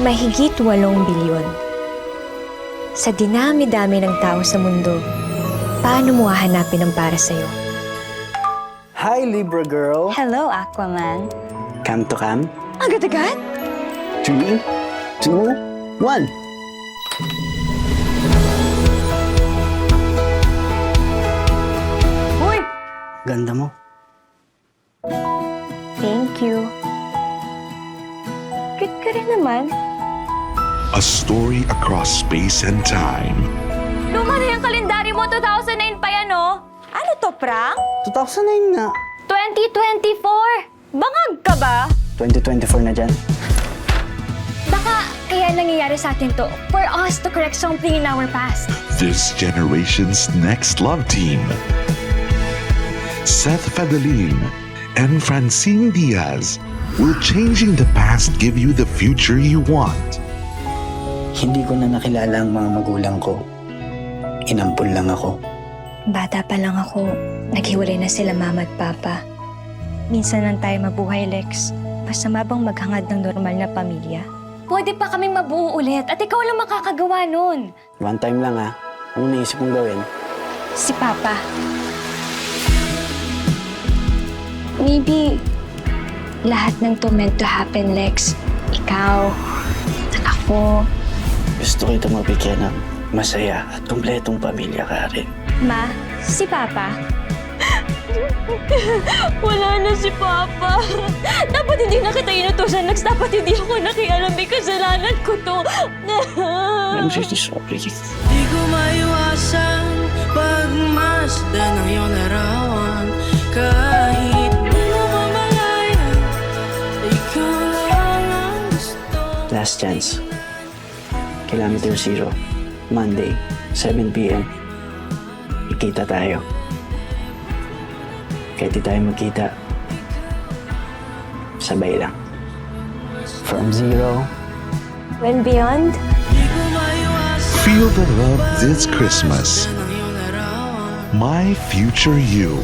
Mahigit 8 bilyon. Sa dinami-dami ng tao sa mundo, paano mo hahanapin ang para sa'yo? Hi, Libra girl. Hello, Aquaman. Come to come? Agad-agad? 3, 2, 1. Uy! Ganda mo. Thank you. Cute ka rin naman. A story across space and time. Luma na yung kalendaryo mo, 2009 pa yan, oh. Ano to, prank? 2009 nga. 2024! Bangag ka ba? 2024 na dyan. Baka kaya nangyayari sa atin to for us to correct something in our past. This generation's next love team. Seth Fadalin and Francine Diaz. Will changing the past give you the future you want? Hindi ko na nakilala ang mga magulang ko. Inampun lang ako. Bata pa lang ako, naghiwalay na sila mama at papa. Minsan lang tayo mabuhay, Lex. Basta mabang maghangad ng normal na pamilya. Pwede pa kaming mabuo ulit at ikaw lang makakagawa nun. One time lang ha. Ano naisip mong gawin? Si Papa. Maybe lahat ng to meant to happen, Lex. Ikaw, ako, Gusto ko itong mabigyan ng masaya at kumpletong pamilya ka rin. Ma, si Papa. Wala na si Papa. Dapat hindi na kita inutusan, Lex. Dapat hindi ako nakialam. May kasalanan ko to. I'm really sorry. Di ko maiwasang pagmasdan ng iyong larawan. Kahit di mo mamalayan, ikaw lang ang gusto. Last chance. Kilometer 0. Monday, 7 p.m. Ikita tayo. Kahit di tayo magkita, sabay lang. From 0. When beyond, Di ko maiwasang Feel the love this Christmas. ng iyong larawan. My Future You.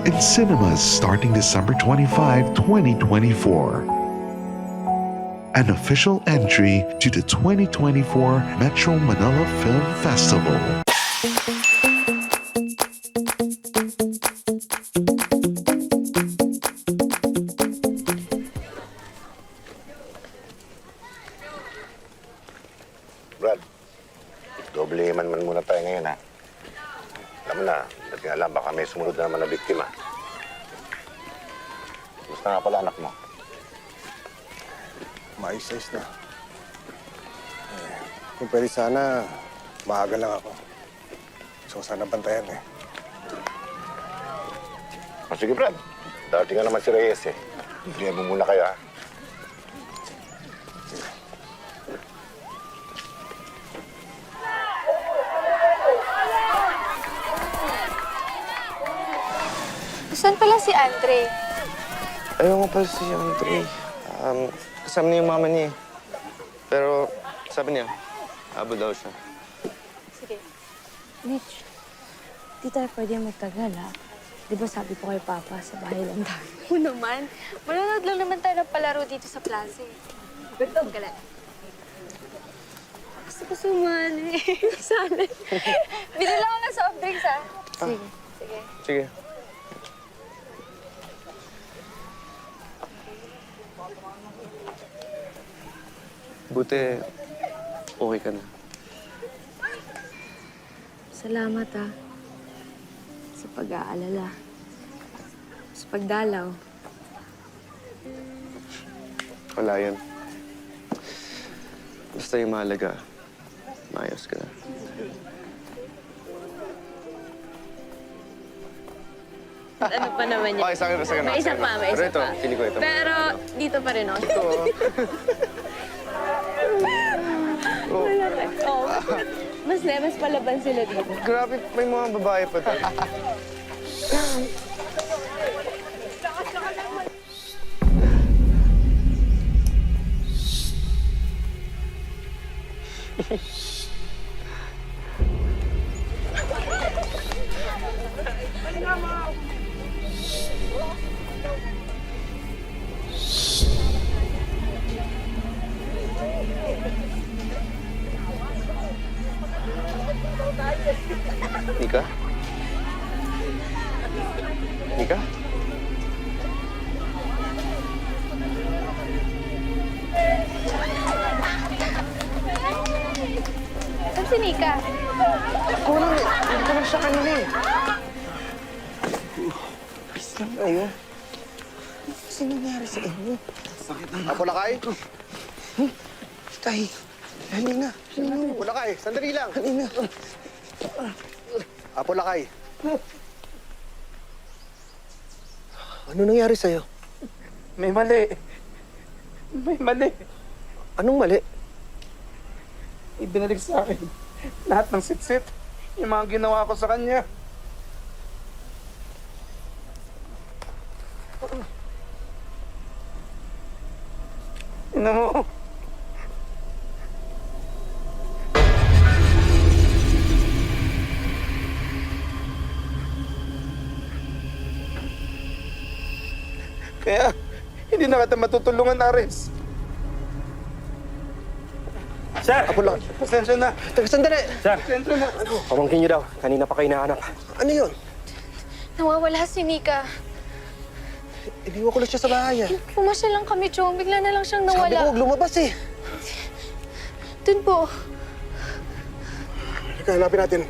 In cinemas starting December 25, 2024. An official entry to the 2024 Metro Manila Film Festival. Brad, doble man muna tayo ngayon, ha? Alam mo na, dati nga lang, baka may sumunod na naman na biktima. Gusto nga pala anak mo. Maayos na. Kung pwede sana, maaga lang ako. Gusto ko sana bantayan eh. O sige, Brad. Darating nga naman si Reyes, eh. Bigyan mo muna kayo, ha? Saan pala si Andre? Ayaw nga pala si Andre. Kasama niya yung mama niya eh. Pero sabi niya, abo daw siya. Sige. Mitch, di tayo pwede magtagal, ha? Di ba sabi ko kay Papa, sa bahay lang tayo? Oo naman. Manonood lang naman tayo ng palaro dito sa plaza, eh. Ganda, galat. Gusto ko sumali. Sali. Bili lang ako ng soft drinks, ha? Sige. Sige. Sige. Buti, okay ka na. Salamat, ha. Sa pag-aalala. Sa pagdalaw. Wala yan. Basta yung mahalaga, maayos ka na. Ano pa naman yan? Okay, sa akin. May isa pa, may isa Pero ito, pa. pili ko ito. Pero dito pa rin, oh. Ito, Oh, mas palaban sila dito. grabe, may mga babae pa doon. Nika? Nika? Saan si Nika? Ako lang eh. Hindi ko lang siya kanina eh. Please lang kayo. Kasi nangyari sa inyo. Apolakay? Tay, halina. Apolakay, sandali lang. Halina. Apolakay. Ano nangyari sa'yo? May mali. May mali. Anong mali? Ibinalik sa akin lahat ng sit-sit. Yung mga ginawa ko sa kanya. Ina mo. Kaya, hindi na kita matutulungan, Ares. Sir! Apolakay. Pasensya na. Teka, sandali. Pasensya na. Pamangkin niyo daw. Kanina pa kayo nahanap. Ano yun? Nawawala si Nika. Iniwan ko lang siya sa bahay. Pumasya lang kami, Chong. Bigla na lang siyang Sabi ko, nawala. huwag lumabas eh. Dun po. Halika, hanapin natin.